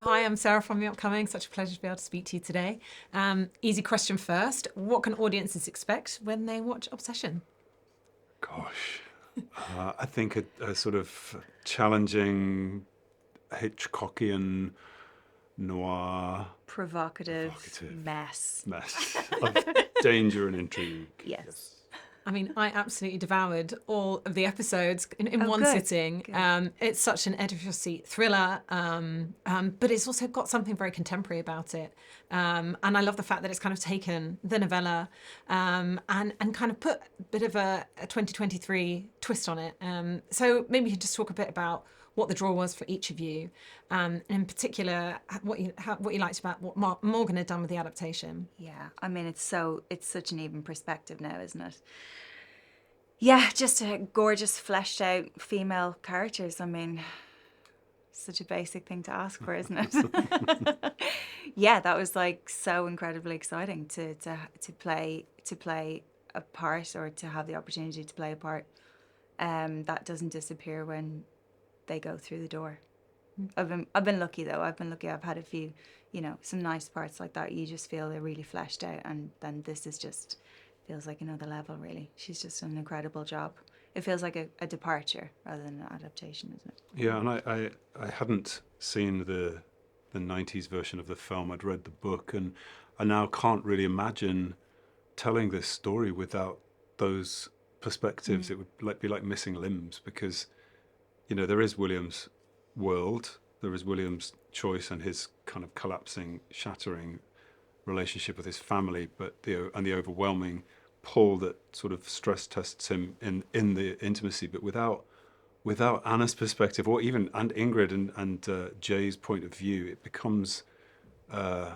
Hi, I'm Sarah from The Upcoming. Such a pleasure to be able to speak to you today. Easy question first. What can audiences expect when they watch Obsession? Gosh, I think a sort of challenging Hitchcockian noir Provocative provocative mess. mess of danger and intrigue. Yes. I mean, I absolutely devoured all of the episodes in Oh, one good. sitting. Good. It's such an edge of your seat thriller, but it's also got something very contemporary about it. And I love the fact that it's kind of taken the novella and kind of put a bit of a 2023 twist on it. So maybe you could just talk a bit about what the draw was for each of you, and in particular what you liked about what Morgan had done with the adaptation. Yeah. I mean, it's such an even perspective now, isn't it? Yeah, just a gorgeous, fleshed out female characters. I mean, such a basic thing to ask for, isn't it? Yeah, that was like so incredibly exciting to play a part, or to have the opportunity to play a part that doesn't disappear when they go through the door. I've been lucky though. I've been lucky. I've had a few, some nice parts like that. You just feel they're really fleshed out, and then this is just feels like another level. Really, she's just done an incredible job. It feels like a departure rather than an adaptation, isn't it? Yeah, and I hadn't seen the 90s version of the film. I'd read the book, and I now can't really imagine telling this story without those perspectives. It would be like missing limbs, because there is William's world, there is William's choice and his kind of collapsing, shattering relationship with his family, but the overwhelming pull that sort of stress tests him in the intimacy, but without Anna's perspective, or even and Ingrid and Jay's point of view, it becomes uh,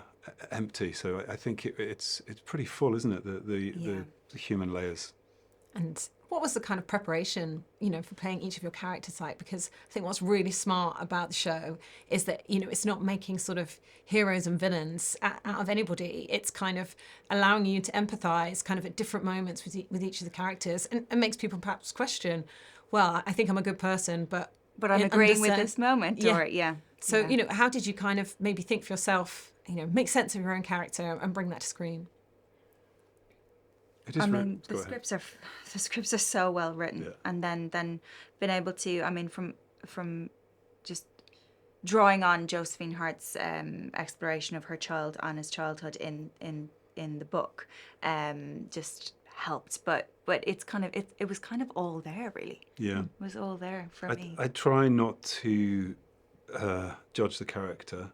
empty. So I think it's pretty full, isn't it? Yeah. The human layers. And what was the kind of preparation, for playing each of your characters like? Because I think what's really smart about the show is that, it's not making sort of heroes and villains out of anybody. It's kind of allowing you to empathize kind of at different moments with each of the characters, and makes people perhaps question, well, I think I'm a good person, But I'm under agreeing with certain- this moment, Yeah. or yeah. So, Yeah. how did you kind of maybe think for yourself, make sense of your own character and bring that to screen? It I is. mean, Go ahead. the scripts are so well written, Yeah. and then being able to, I mean, from just drawing on Josephine Hart's exploration of her child, Anna's childhood in the book, just helped. But it's kind of it was kind of all there, really. Yeah. It was all there for me. I try not to judge the character,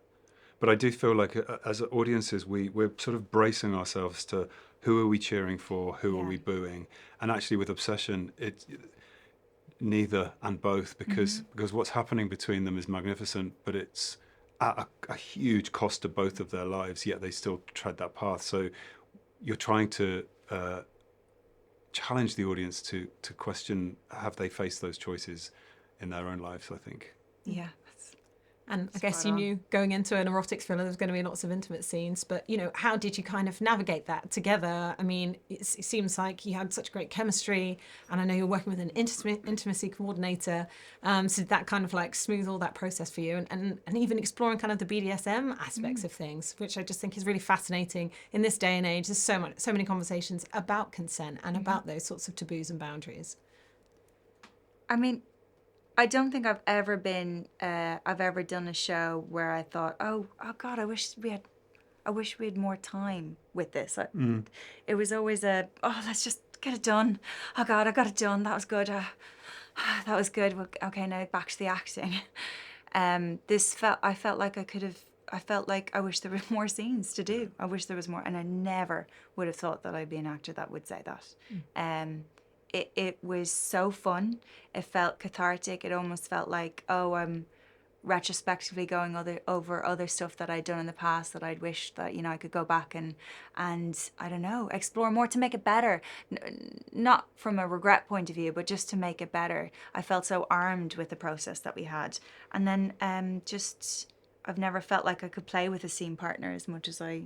but I do feel like as audiences, we're sort of bracing ourselves to who are we cheering for, who are Yeah. we booing, and actually with Obsession, it's neither and both, because what's happening between them is magnificent, but it's at a huge cost to both of their lives. Yet they still tread that path. So you're trying to challenge the audience to question, have they faced those choices in their own lives, I think. Yeah. And I guess Spot you on. knew going into an erotic thriller there was going to be lots of intimate scenes, but how did you kind of navigate that together? I mean, it seems like you had such great chemistry, and I know you're working with an intimacy coordinator. So did that kind of like smooth all that process for you, and even exploring kind of the BDSM aspects of things, which I just think is really fascinating in this day and age. There's so many conversations about consent and about those sorts of taboos and boundaries. I mean, I don't think I've ever done a show where I thought, oh God, I wish we had more time with this. It was always let's just get it done. Oh God, I got it done. That was good. That was good. Well, okay, now back to the acting. I felt like I wish there were more scenes to do. I wish there was more, and I never would have thought that I'd be an actor that would say that. It was so fun. It felt cathartic. It almost felt like, I'm retrospectively going over other stuff that I'd done in the past that I'd wish that I could go back and I don't know, explore more to make it better. Not from a regret point of view, but just to make it better. I felt so armed with the process that we had, and then I've never felt like I could play with a scene partner as much as I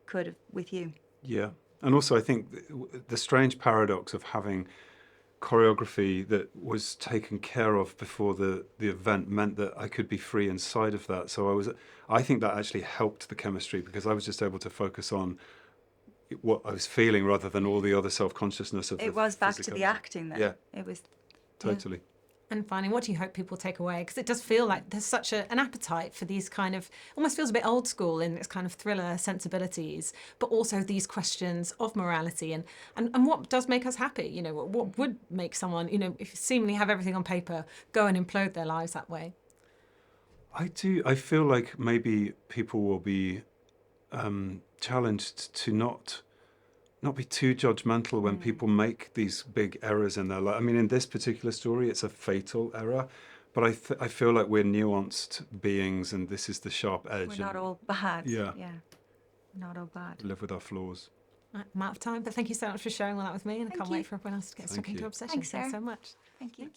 could have with you. Yeah. And also, I think the strange paradox of having choreography that was taken care of before the event meant that I could be free inside of that. So I think that actually helped the chemistry, because I was just able to focus on what I was feeling rather than all the other self-consciousness of It the was back to the physicality. acting then. Yeah. It was. Totally. And finally, what do you hope people take away? Because it does feel like there's such an appetite for these kind of, almost feels a bit old school in its kind of thriller sensibilities, but also these questions of morality and what does make us happy? You know, what would make someone, you know, if you seemingly have everything on paper, go and implode their lives that way? I do. I feel like maybe people will be challenged to not be too judgmental when people make these big errors in their life. I mean, in this particular story, it's a fatal error, but I feel like we're nuanced beings, and this is the sharp edge. We're not all bad. Yeah. Yeah. Not all bad. Live with our flaws. Right, I'm out of time, but thank you so much for sharing all that with me, and I Thank can't you. wait for everyone else to get Thank stuck into you. Obsession. Thanks, Thanks Sarah. so much. Thank you.